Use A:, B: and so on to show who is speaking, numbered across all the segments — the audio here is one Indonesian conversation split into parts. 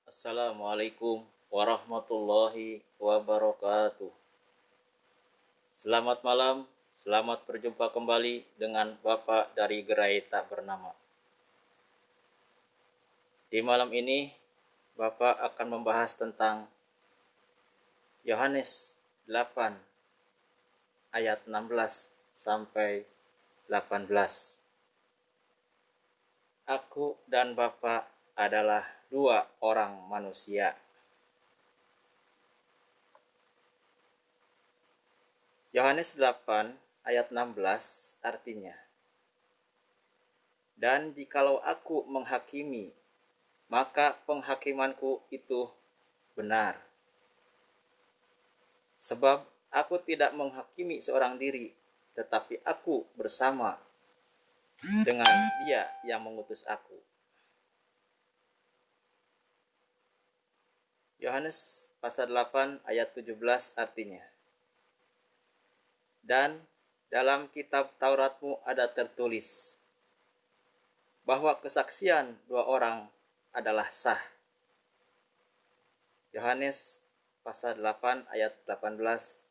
A: Assalamualaikum warahmatullahi wabarakatuh. Selamat malam, selamat berjumpa kembali dengan Bapak dari Gerai Tak Bernama. Di malam ini, Bapak akan membahas tentang Yohanes 8 ayat 16 sampai 18. Aku dan Bapak adalah dua orang manusia. Yohanes 8 ayat 16 artinya, dan jikalau aku menghakimi, maka penghakimanku itu benar. Sebab aku tidak menghakimi seorang diri, tetapi aku bersama dengan Dia yang mengutus aku. Yohanes pasal 8 ayat 17 artinya, dan dalam kitab Tauratmu ada tertulis bahwa kesaksian dua orang adalah sah. Yohanes pasal 8 ayat 18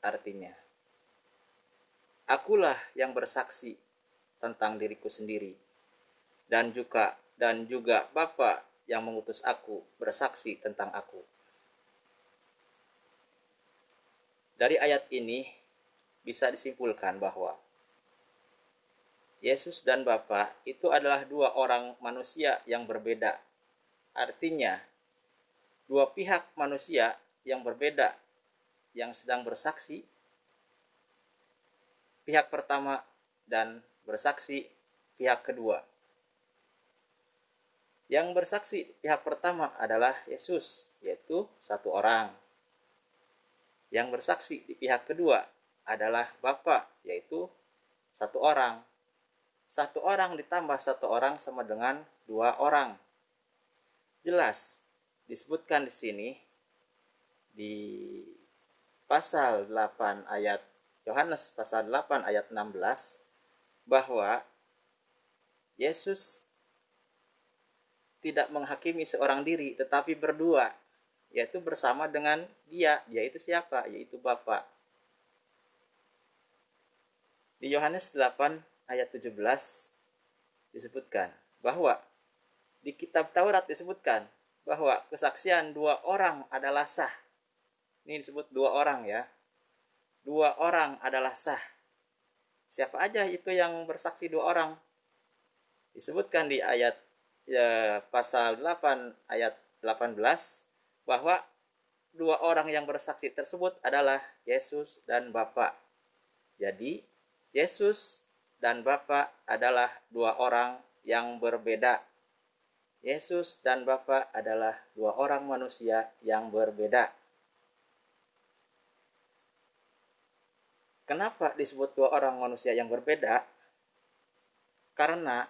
A: artinya, akulah yang bersaksi tentang diriku sendiri, dan juga Bapa yang mengutus aku bersaksi tentang aku. Dari ayat ini bisa disimpulkan bahwa Yesus dan Bapa itu adalah dua orang manusia yang berbeda. Artinya, dua pihak manusia yang berbeda yang sedang bersaksi, pihak pertama dan bersaksi pihak kedua. Yang bersaksi pihak pertama adalah Yesus, yaitu satu orang. Yang bersaksi di pihak kedua adalah Bapa, yaitu satu orang. Satu orang ditambah satu orang sama dengan dua orang. Jelas disebutkan di sini di pasal 8 ayat Yohanes pasal 8 ayat 16 bahwa Yesus tidak menghakimi seorang diri tetapi berdua, yaitu bersama dengan Dia. Dia itu siapa? Yaitu Bapa. Di Yohanes 8 ayat 17 disebutkan bahwa di kitab Taurat disebutkan bahwa kesaksian dua orang adalah sah. Ini disebut dua orang ya. Dua orang adalah sah. Siapa aja itu yang bersaksi dua orang? Disebutkan di ayat pasal 8 ayat 18 bahwa dua orang yang bersaksi tersebut adalah Yesus dan Bapa. Jadi Yesus dan Bapa adalah dua orang yang berbeda. Yesus dan Bapa adalah dua orang manusia yang berbeda. Kenapa disebut dua orang manusia yang berbeda? Karena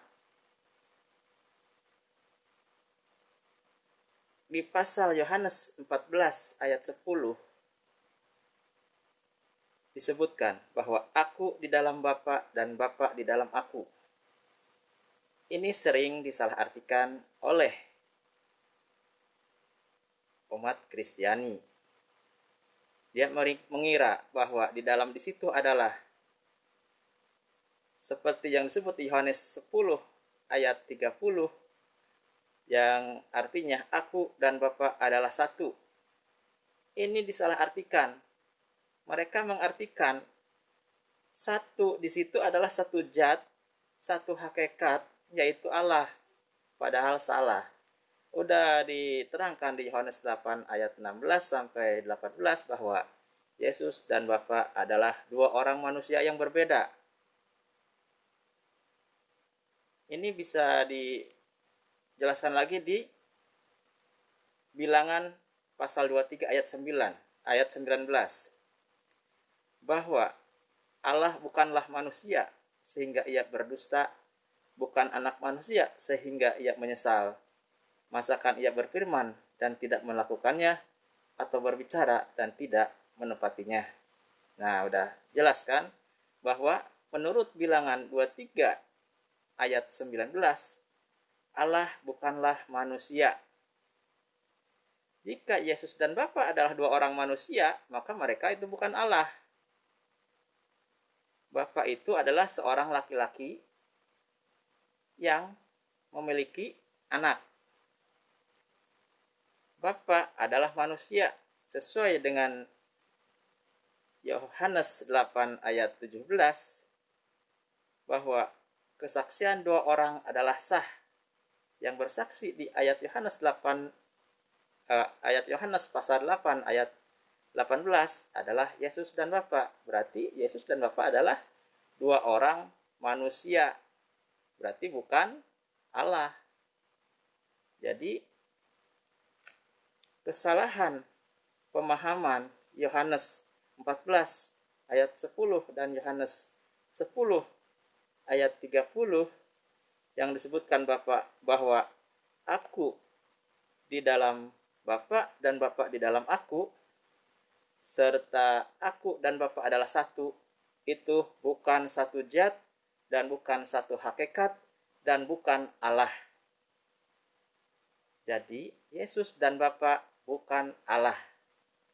A: di pasal Yohanes 14 ayat 10 disebutkan bahwa aku di dalam Bapa dan Bapa di dalam aku. Ini sering disalahartikan oleh umat Kristiani. Dia mengira bahwa di situ adalah seperti yang disebut di Yohanes 10 ayat 30 yang artinya aku dan Bapa adalah satu. Ini disalahartikan. Mereka mengartikan satu di situ adalah satu zat, satu hakikat, yaitu Allah. Padahal salah. Udah diterangkan di Yohanes 8 ayat 16 sampai 18 bahwa Yesus dan Bapa adalah dua orang manusia yang berbeda. Ini bisa dijelaskan lagi di Bilangan pasal 23 ayat 9, ayat 19. Bahwa Allah bukanlah manusia sehingga ia berdusta, bukan anak manusia sehingga ia menyesal. Masakan ia berfirman dan tidak melakukannya, atau berbicara dan tidak menepatinya. Nah, udah jelas kan bahwa menurut Bilangan 23 ayat 19, Allah bukanlah manusia. Jika Yesus dan Bapa adalah dua orang manusia, maka mereka itu bukan Allah. Bapa itu adalah seorang laki-laki yang memiliki anak. Bapa adalah manusia sesuai dengan Yohanes 8 ayat 17 bahwa kesaksian dua orang adalah sah. Yang bersaksi di ayat Yohanes 8 ayat Yohanes pasal 8 ayat 18 adalah Yesus dan Bapa. Berarti Yesus dan Bapa adalah dua orang manusia. Berarti bukan Allah. Jadi kesalahan pemahaman Yohanes 14 ayat 10 dan Yohanes 10 ayat 30 yang disebutkan Bapa bahwa aku di dalam Bapa dan Bapa di dalam aku, serta aku dan Bapa adalah satu, itu bukan satu zat dan bukan satu hakikat dan bukan Allah. Jadi Yesus dan Bapa bukan Allah,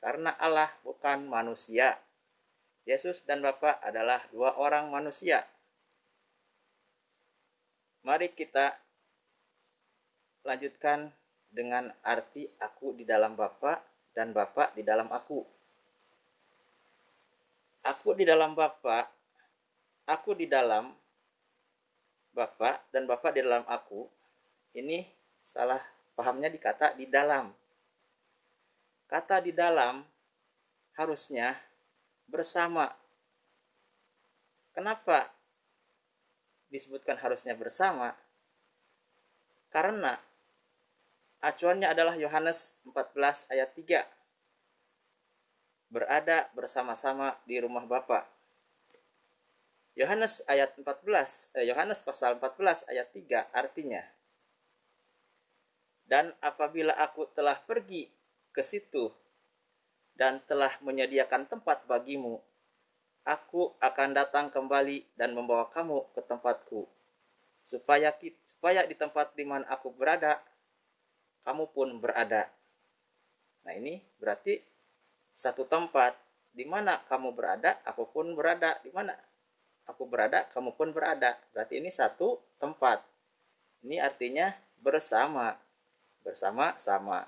A: karena Allah bukan manusia. Yesus dan Bapa adalah dua orang manusia. Mari kita lanjutkan dengan arti aku di dalam Bapa dan Bapa di dalam aku. Aku di dalam Bapa, aku di dalam Bapa dan Bapa di dalam aku. Ini salah pahamnya di kata di dalam. Kata di dalam harusnya bersama. Kenapa disebutkan harusnya bersama? Karena acuannya adalah Yohanes 14 ayat 3. Berada bersama-sama di rumah Bapa. Yohanes Yohanes pasal 14 ayat 3 artinya, dan apabila aku telah pergi ke situ dan telah menyediakan tempat bagimu, aku akan datang kembali dan membawa kamu ke tempatku, supaya di tempat di mana aku berada, kamu pun berada. Nah, ini berarti satu tempat. Di mana kamu berada, aku pun berada. Di mana aku berada, kamu pun berada. Berarti ini satu tempat. Ini artinya bersama. Bersama-sama.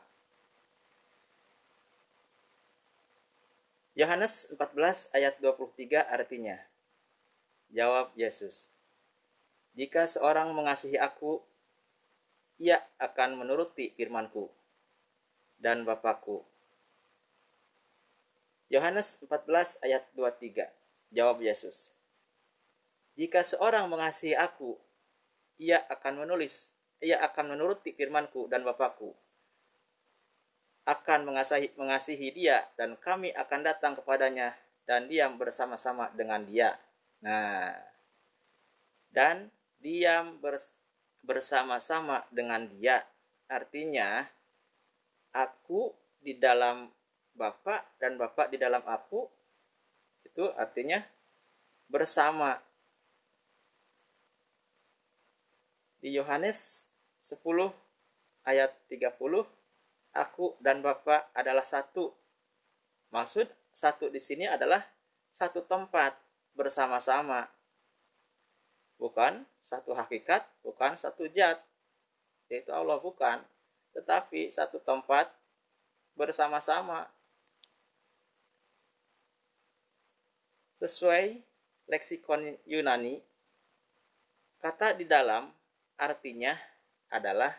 A: Yohanes 14 ayat 23 artinya, jawab Yesus, jika seorang mengasihi aku, ia akan menuruti firman-Ku dan Bapa-Ku. Yohanes 14 ayat 23, jawab Yesus, jika seorang mengasihi aku, ia akan menuruti firman-Ku dan Bapa-Ku akan mengasihi dia, dan kami akan datang kepadanya dan diam bersama-sama dengan dia. Nah, dan diam bersama-sama dengan dia artinya aku di dalam Bapa dan Bapa di dalam aku, itu artinya bersama. Di Yohanes 10 ayat 30, aku dan Bapa adalah satu. Maksud satu di sini adalah satu tempat bersama-sama. Bukan satu hakikat, bukan satu zat, yaitu Allah, bukan. Tetapi satu tempat bersama-sama. Sesuai leksikon Yunani, kata di dalam artinya adalah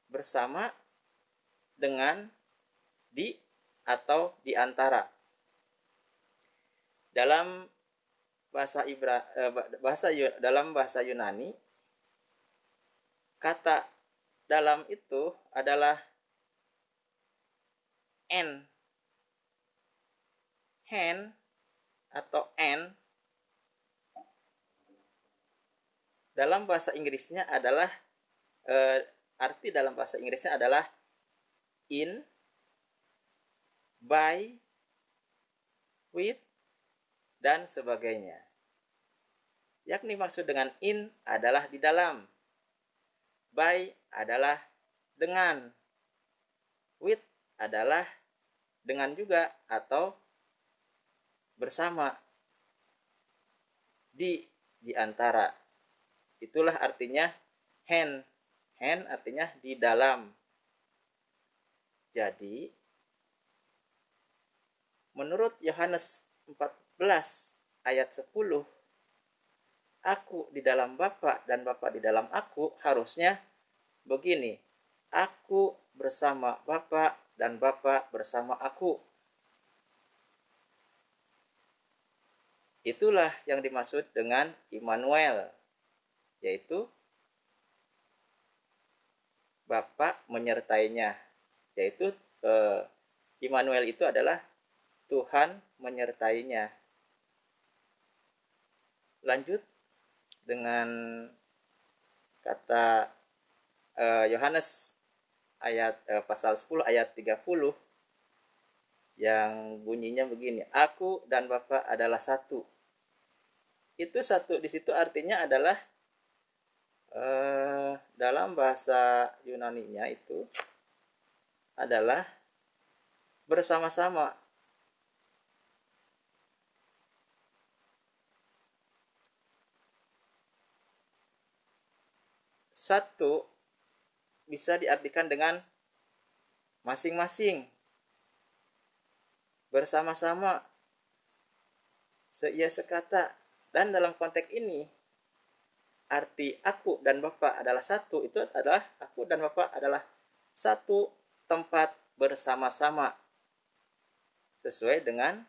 A: bersama dengan di atau di antara. Dalam bahasa Yunani, kata dalam itu adalah en, hen atau en. Dalam bahasa Inggrisnya adalah arti dalam bahasa Inggrisnya adalah in, by, with, dan sebagainya. yakni maksud dengan in adalah di dalam, by adalah dengan, with adalah dengan juga atau bersama, di antara. Itulah artinya hand. Hand artinya di dalam. Jadi menurut Yohanes 14 ayat 10, aku di dalam Bapa dan Bapa di dalam aku, harusnya begini: aku bersama Bapa dan Bapa bersama aku. Itulah yang dimaksud dengan Immanuel, yaitu Bapa menyertainya. Yaitu Immanuel itu adalah Tuhan menyertainya. Lanjut dengan kata Yohanes ayat pasal 10 ayat 30 yang bunyinya begini: aku dan Bapa adalah satu. Itu satu di situ artinya adalah dalam bahasa Yunani-nya itu adalah bersama-sama. Satu bisa diartikan dengan masing-masing, bersama-sama, seia sekata. Dan dalam konteks ini, arti aku dan Bapa adalah satu itu adalah aku dan Bapa adalah satu tempat bersama-sama, sesuai dengan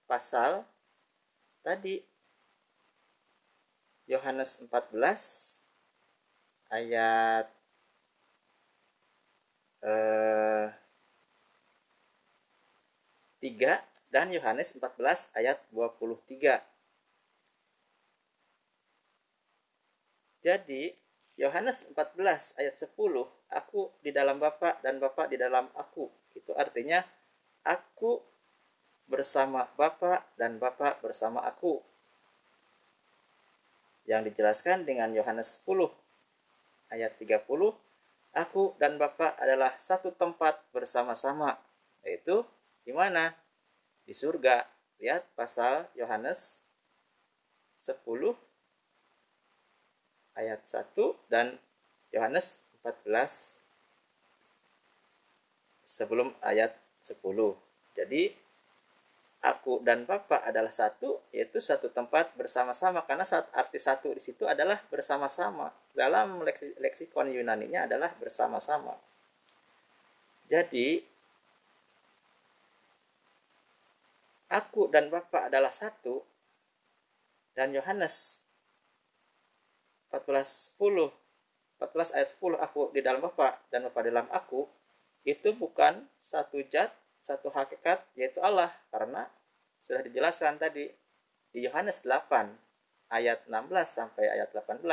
A: pasal tadi Yohanes 14 ayat 3 dan Yohanes 14 ayat 23. Jadi Yohanes 14 ayat 10, aku di dalam Bapa dan Bapa di dalam aku. Itu artinya aku bersama Bapa dan Bapa bersama aku. Yang dijelaskan dengan Yohanes 10 ayat 30, aku dan Bapa adalah satu tempat bersama-sama. Yaitu di mana? Di surga. Lihat pasal Yohanes 10 ayat 1 dan Yohanes 14 sebelum ayat 10. Jadi aku dan Bapa adalah satu, yaitu satu tempat bersama-sama, karena saat arti satu di situ adalah bersama-sama. Dalam leksikon Yunani-nya adalah bersama-sama. Jadi aku dan Bapa adalah satu, dan Yohanes 14 ayat 10, aku di dalam Bapa dan Bapa di dalam aku, itu bukan satu zat, satu hakikat, yaitu Allah, karena sudah dijelaskan tadi di Yohanes 8 ayat 16 sampai ayat 18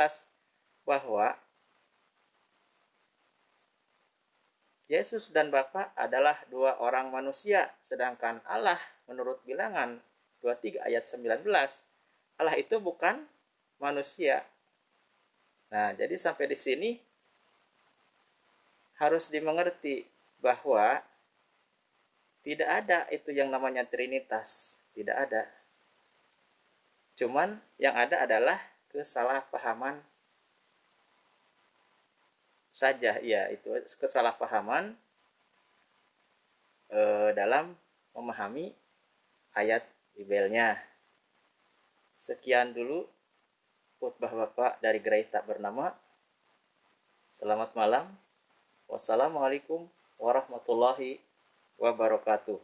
A: bahwa Yesus dan Bapa adalah dua orang manusia, sedangkan Allah menurut Bilangan 23 ayat 19, Allah itu bukan manusia. Nah, jadi sampai di sini harus dimengerti bahwa tidak ada itu yang namanya Trinitas, tidak ada. Cuman yang ada adalah kesalahpahaman saja, ya itu kesalahpahaman dalam memahami ayat Bibelnya. Sekian dulu khotbah Bapak dari gereja tak bernama. Selamat malam. Wassalamualaikum warahmatullahi wabarakatuh.